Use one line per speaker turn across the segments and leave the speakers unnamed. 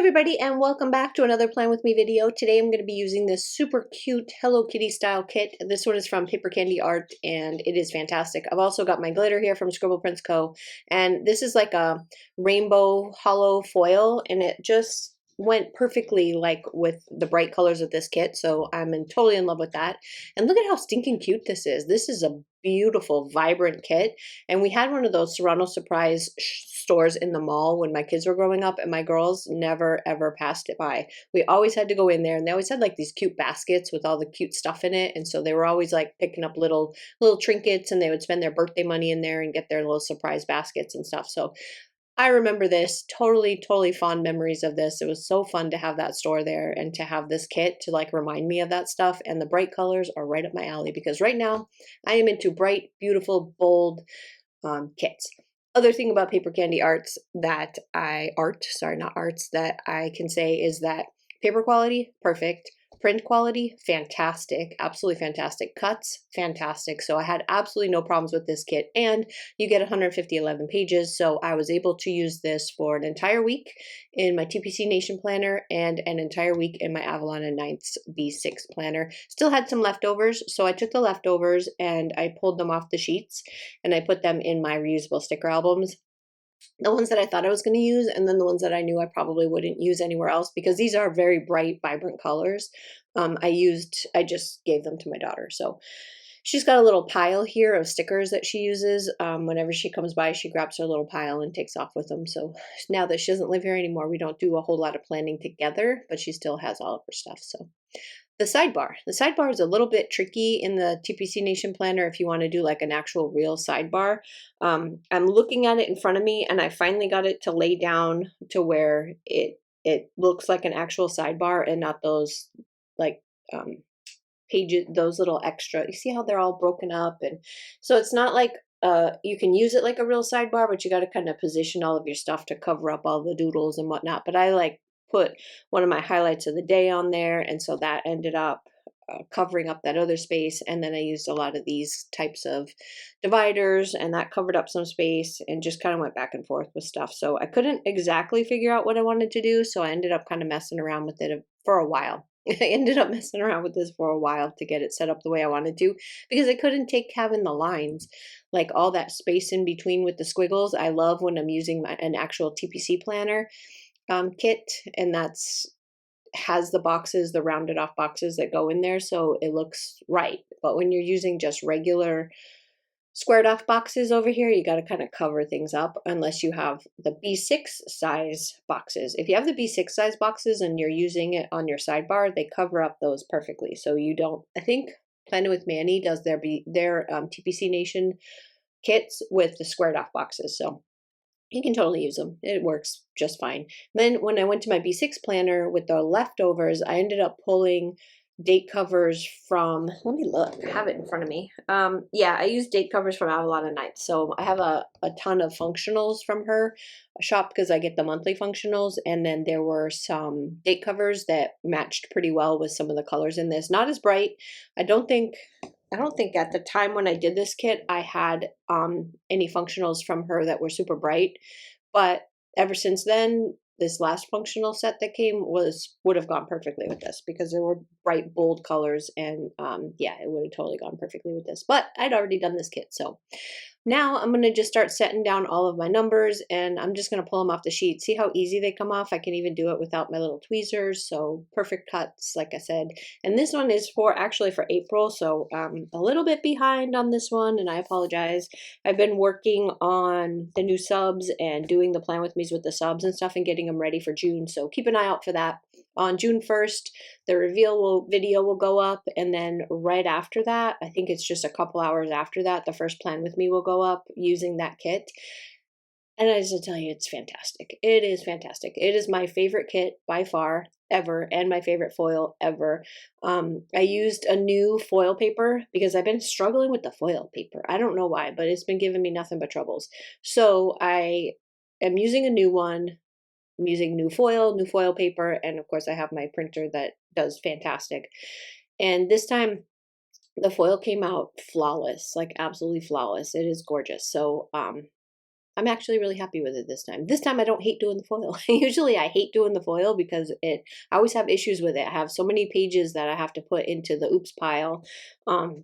Everybody, and welcome back to another Plan With Me video. Today I'm going to be using this super cute Hello Kitty style kit. This one is from Paper Candy Art and it is fantastic. I've also got my glitter here from Scribble Prints Co. And this is like a rainbow hollow foil and it just went perfectly like with the bright colors of this kit. So totally in love with that. And look at how stinking cute this is. This is a beautiful, vibrant kit. And we had one of those Serrano Surprise stores in the mall when my kids were growing up, and my girls never ever passed it by. We always had to go in there, and they always had like these cute baskets with all the cute stuff in it. And so they were always like picking up little trinkets, and they would spend their birthday money in there and get their little surprise baskets and stuff. So I remember this, totally fond memories of this. It was so fun to have that store there and to have this kit to like remind me of that stuff. And the bright colors are right up my alley because right now I am into bright, beautiful, bold kits. Other thing about Paper Candy Arts that that I can say is that paper quality, perfect. Print quality, fantastic, absolutely fantastic. Cuts, fantastic. So I had absolutely no problems with this kit. And you get 11 pages. So I was able to use this for an entire week in my TPC Nation planner and an entire week in my Avalon and Ninths B6 planner. Still had some leftovers. So I took the leftovers and I pulled them off the sheets and I put them in my reusable sticker albums. The ones that I thought I was going to use, and then the ones that I knew I probably wouldn't use anywhere else because these are very bright, vibrant colors. I just gave them to my daughter. So she's got a little pile here of stickers that she uses. Whenever she comes by, she grabs her little pile and takes off with them. So now that she doesn't live here anymore, we don't do a whole lot of planning together, but she still has all of her stuff. So the sidebar. The sidebar is a little bit tricky in the TPC Nation planner if you want to do like an actual real sidebar. I'm looking at it in front of me and I finally got it to lay down to where it looks like an actual sidebar and not those like pages, those little extra. You see how they're all broken up? And so it's not like you can use it like a real sidebar, but you got to kind of position all of your stuff to cover up all the doodles and whatnot. But I like put one of my highlights of the day on there, and so that ended up covering up that other space. And then I used a lot of these types of dividers, and that covered up some space and just kind of went back and forth with stuff. So I couldn't exactly figure out what I wanted to do, so I ended up kind of messing around with it for a while. I ended up messing around with this for a while to get it set up the way I wanted to because I couldn't take having the lines, like all that space in between with the squiggles. I love when I'm using an actual TPC planner kit, and that's has the boxes, the rounded off boxes that go in there, so it looks right. But when you're using just regular squared off boxes over here, you got to kind of cover things up unless you have the B6 size boxes. If you have the B6 size boxes and you're using it on your sidebar, they cover up those perfectly. So you don't, I think Planet with Manny does their TPC Nation kits with the squared off boxes. So you can totally use them. It works just fine. Then when I went to my B6 planner with the leftovers, I ended up pulling date covers from, let me look, I have it in front of me. Yeah, I use date covers from Avalon and Ninth. So I have a ton of functionals from her shop because I get the monthly functionals. And then there were some date covers that matched pretty well with some of the colors in this. Not as bright. I don't think at the time when I did this kit, I had any functionals from her that were super bright, but ever since then, this last functional set that came would have gone perfectly with this because there were bright, bold colors, and yeah, it would have totally gone perfectly with this. But I'd already done this kit, so now I'm going to just start setting down all of my numbers, and I'm just going to pull them off the sheet. See how easy they come off? I can even do it without my little tweezers, so perfect cuts, like I said. And this one is actually for April, so I'm a little bit behind on this one, and I apologize. I've been working on the new subs and doing the Plan With Me's with the subs and stuff and getting them ready for June, so keep an eye out for that. On June 1st, the reveal video will go up, and then right after that, I think it's just a couple hours after that, the first Plan With Me will go up using that kit. And I just tell you, it's fantastic. It is fantastic. It is my favorite kit by far ever, and my favorite foil ever. I used a new foil paper because I've been struggling with the foil paper. I don't know why, but it's been giving me nothing but troubles. So I am using a new one. I'm using new foil paper, and of course I have my printer that does fantastic. And this time the foil came out flawless, like absolutely flawless. It is gorgeous. So I'm actually really happy with it this time. This time I don't hate doing the foil. Usually I hate doing the foil because I always have issues with it. I have so many pages that I have to put into the oops pile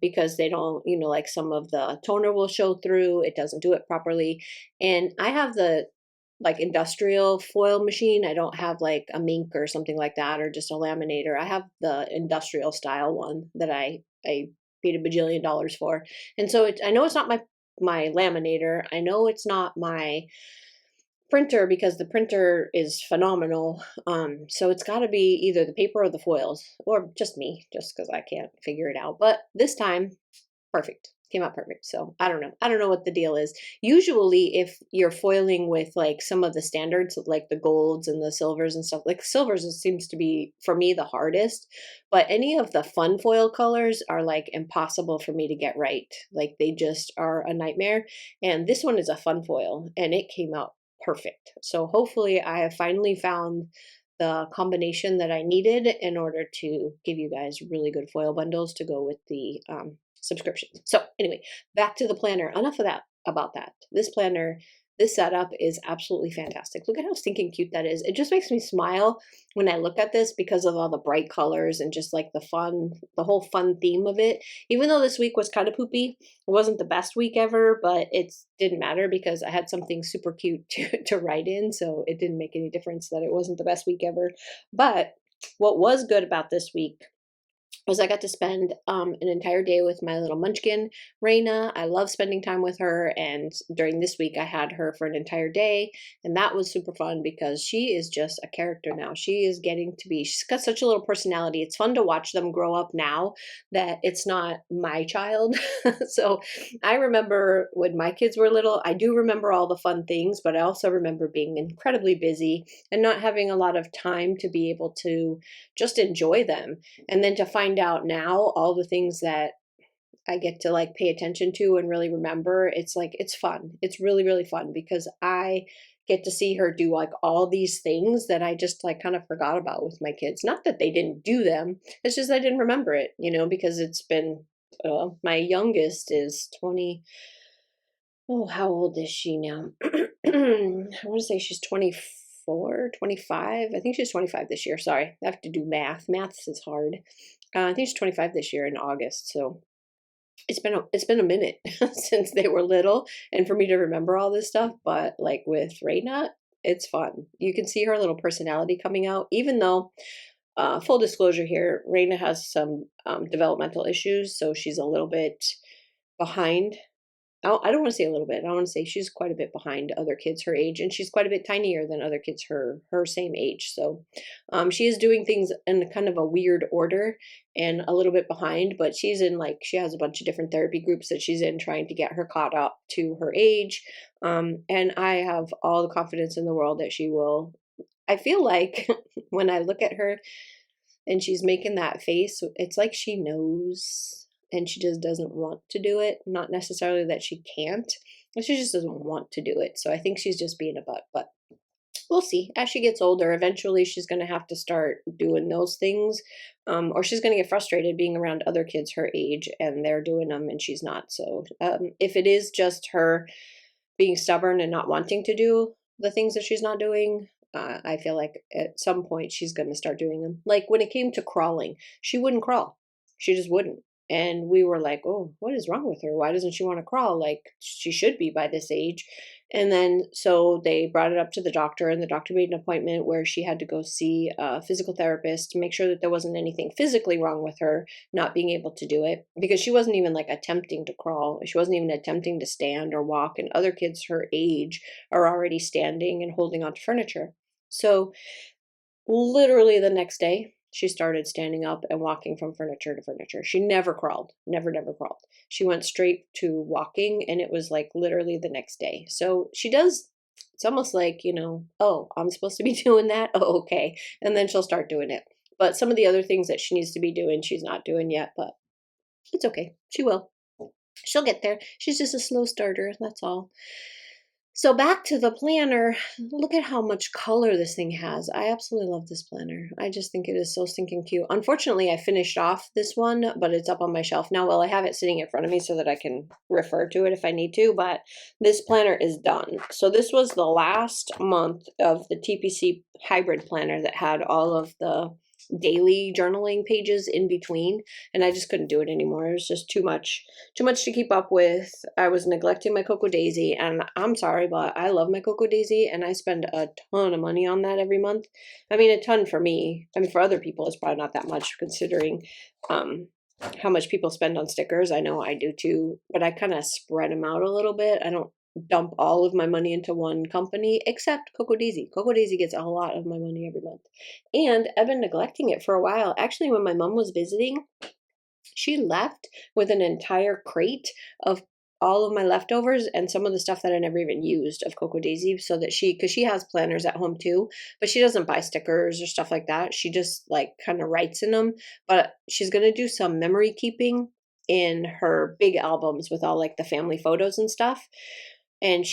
because they don't, like some of the toner will show through. It doesn't do it properly. And I have the like industrial foil machine. I don't have like a mink or something like that, or just a laminator. I have the industrial style one that I paid $1 bajillion for. And so I know it's not my laminator. I know it's not my printer because the printer is phenomenal. So it's got to be either the paper or the foils, or just me, just because I can't figure it out. But this time, perfect. Came out perfect. So I don't know. I don't know what the deal is. Usually, if you're foiling with like some of the standards, like the golds and the silvers and stuff, like silvers seems to be for me the hardest. But any of the fun foil colors are like impossible for me to get right. Like they just are a nightmare. And this one is a fun foil, and it came out perfect. So hopefully, I have finally found the combination that I needed in order to give you guys really good foil bundles to go with the subscriptions. So anyway, back to the planner. Enough of that about that. This planner, this setup is absolutely fantastic. Look at how stinking cute that is. It just makes me smile when I look at this because of all the bright colors and just like the whole fun theme of it. Even though this week was kind of poopy, it wasn't the best week ever, but it didn't matter because I had something super cute to write in. So it didn't make any difference that it wasn't the best week ever. But what was good about this week was I got to spend an entire day with my little munchkin, Raina. I love spending time with her, and during this week I had her for an entire day, and that was super fun because she is just a character now. She's got such a little personality. It's fun to watch them grow up now that it's not my child. So I remember when my kids were little, I do remember all the fun things, but I also remember being incredibly busy and not having a lot of time to be able to just enjoy them. And then to find out now all the things that I get to like pay attention to and really remember, it's like, it's fun. It's really, really fun because I get to see her do like all these things that I just like kind of forgot about with my kids. Not that they didn't do them, it's just I didn't remember it, because it's been, my youngest is 20. Oh, how old is she now? I want to say she's 24, 25. I think she's 25 this year. Sorry, I have to do math. Maths is hard. I think she's 25 this year in August. So it's been a minute since they were little, and for me to remember all this stuff. But like with Reina, it's fun. You can see her little personality coming out, even though. Full disclosure here, Reina has some developmental issues, so she's a little bit behind. I don't want to say a little bit. I want to say she's quite a bit behind other kids her age, and she's quite a bit tinier than other kids her same age. So she is doing things in kind of a weird order and a little bit behind, but she has a bunch of different therapy groups that she's in trying to get her caught up to her age. And I have all the confidence in the world that she will. I feel like when I look at her and she's making that face, it's like she knows and she just doesn't want to do it. Not necessarily that she can't, but she just doesn't want to do it. So I think she's just being a butt, but we'll see. As she gets older, eventually she's going to have to start doing those things, or she's going to get frustrated being around other kids her age and they're doing them and she's not. So if it is just her being stubborn and not wanting to do the things that she's not doing, I feel like at some point she's going to start doing them. Like when it came to crawling, she wouldn't crawl. She just wouldn't. And we were like, oh, what is wrong with her? Why doesn't she want to crawl? Like she should be by this age. And then so they brought it up to the doctor, and the doctor made an appointment where she had to go see a physical therapist to make sure that there wasn't anything physically wrong with her not being able to do it, because she wasn't even like attempting to crawl. She wasn't even attempting to stand or walk, and other kids her age are already standing and holding onto furniture. So literally the next day, she started standing up and walking from furniture to furniture. She never crawled, never crawled. She went straight to walking, and it was like literally the next day. So she does, it's almost like, oh, I'm supposed to be doing that? Oh, okay. And then she'll start doing it. But some of the other things that she needs to be doing, she's not doing yet, but it's okay. She will. She'll get there. She's just a slow starter. That's all. So back to the planner. Look at how much color this thing has. I absolutely love this planner. I just think it is so stinking cute. Unfortunately, I finished off this one, but it's up on my shelf now. Well, I have it sitting in front of me so that I can refer to it if I need to, but this planner is done. So this was the last month of the TPC hybrid planner that had all of the daily journaling pages in between, and I just couldn't do it anymore. It was just too much to keep up with. I was neglecting my Cocoa Daisy, and I'm sorry, but I love my Cocoa Daisy, and I spend a ton of money on that every month. I mean, a ton for me. I mean, for other people, it's probably not that much considering um, how much people spend on stickers. I know I do too, but I kind of spread them out a little bit. I don't dump all of my money into one company except Cocoa Daisy. Cocoa Daisy gets a lot of my money every month. And I've been neglecting it for a while. Actually, when my mom was visiting, she left with an entire crate of all of my leftovers and some of the stuff that I never even used of Cocoa Daisy, so that because she has planners at home too, but she doesn't buy stickers or stuff like that. She just like kind of writes in them, but she's going to do some memory keeping in her big albums with all like the family photos and stuff. And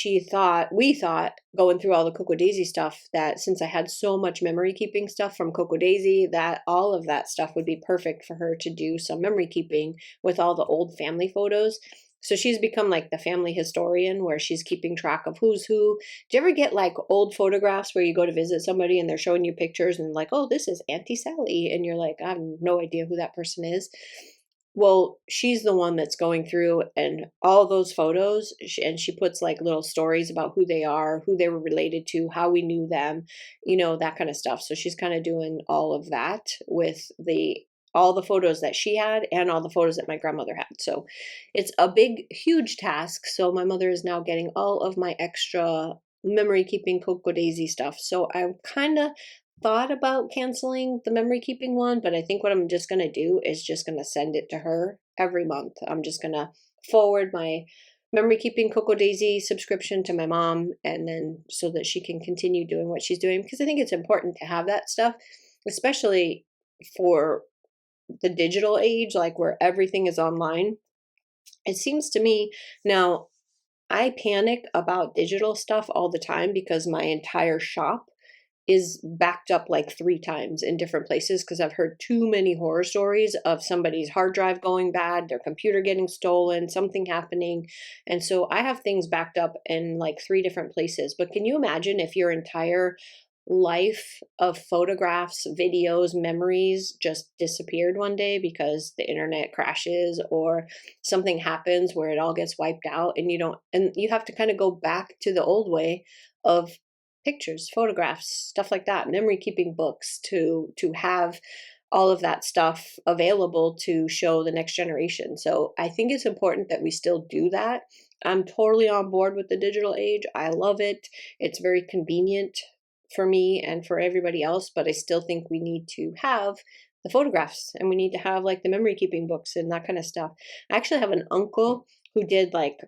we thought, going through all the Cocoa Daisy stuff, that since I had so much memory keeping stuff from Cocoa Daisy, that all of that stuff would be perfect for her to do some memory keeping with all the old family photos. So she's become like the family historian where she's keeping track of who's who. Do you ever get like old photographs where you go to visit somebody and they're showing you pictures and like, oh, this is Auntie Sally? And you're like, I have no idea who that person is. Well, she's the one that's going through and all those photos, and she puts like little stories about who they are, who they were related to, how we knew them, that kind of stuff. So she's kind of doing all of that with all the photos that she had and all the photos that my grandmother had. So it's a big, huge task. So my mother is now getting all of my extra memory keeping Cocoa Daisy stuff. So I'm kind of thought about canceling the memory keeping one, but I think what I'm just going to do is just going to send it to her every month. I'm just going to forward my memory keeping Cocoa Daisy subscription to my mom, and then so that she can continue doing what she's doing, because I think it's important to have that stuff, especially for the digital age, like where everything is online. It seems to me now, I panic about digital stuff all the time because my entire shop is backed up like 3 times in different places because I've heard too many horror stories of somebody's hard drive going bad, their computer getting stolen, something happening. And so I have things backed up in like 3 different places. But can you imagine if your entire life of photographs, videos, memories just disappeared one day because the internet crashes or something happens where it all gets wiped out, and you have to kind of go back to the old way of pictures, photographs, stuff like that, memory keeping books to have all of that stuff available to show the next generation. So I think it's important that we still do that. I'm totally on board with the digital age. I love it. It's very convenient for me and for everybody else, but I still think we need to have the photographs, and we need to have like the memory keeping books and that kind of stuff. I actually have an uncle who did like,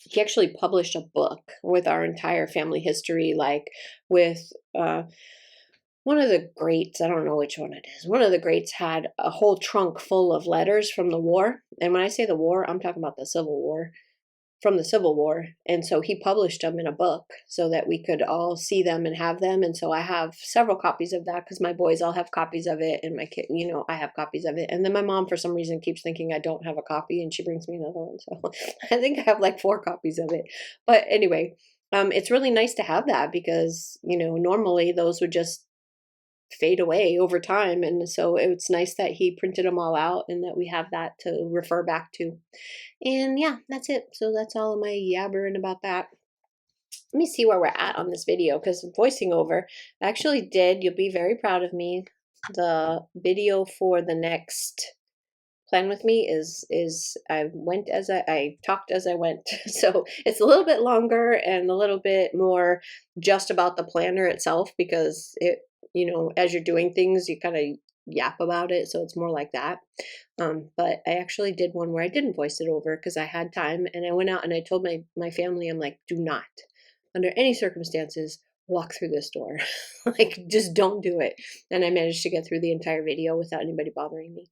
he actually published a book with our entire family history, like with one of the greats, I don't know which one it is. One of the greats had a whole trunk full of letters from the war. And when I say the war, I'm talking about the Civil War, from the Civil War. And so he published them in a book so that we could all see them and have them. And so I have several copies of that because my boys all have copies of it, and my kid, I have copies of it. And then my mom, for some reason, keeps thinking I don't have a copy, and she brings me another one. So I think I have like 4 copies of it. But anyway, it's really nice to have that because, normally those would just fade away over time. And so it's nice that he printed them all out and that we have that to refer back to. And yeah, that's it. So that's all of my yabbering about that. Let me see where we're at on this video, because voicing over, I actually did, you'll be very proud of me, the video for the next plan with me is I talked as I went. So it's a little bit longer and a little bit more just about the planner itself, because as you're doing things, you kind of yap about it. So it's more like that. But I actually did one where I didn't voice it over because I had time, and I went out and I told my family, I'm like, do not, under any circumstances, walk through this door. Like, just don't do it. And I managed to get through the entire video without anybody bothering me.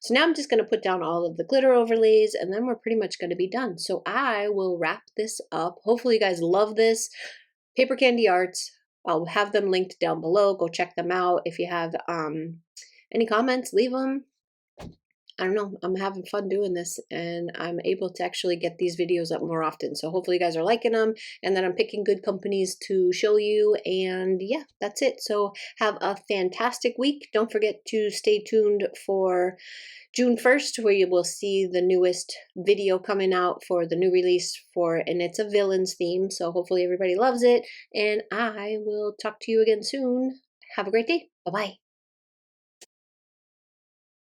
So now I'm just going to put down all of the glitter overlays, and then we're pretty much going to be done. So I will wrap this up. Hopefully you guys love this. Paper Candy Arts. I'll have them linked down below. Go check them out. If you have any comments, leave them. I don't know, I'm having fun doing this, and I'm able to actually get these videos up more often. So hopefully you guys are liking them, and that I'm picking good companies to show you. And yeah, that's it. So have a fantastic week. Don't forget to stay tuned for June 1st, where you will see the newest video coming out for the new release for, and it's a villains theme. So hopefully everybody loves it, and I will talk to you again soon. Have a great day. Bye-bye.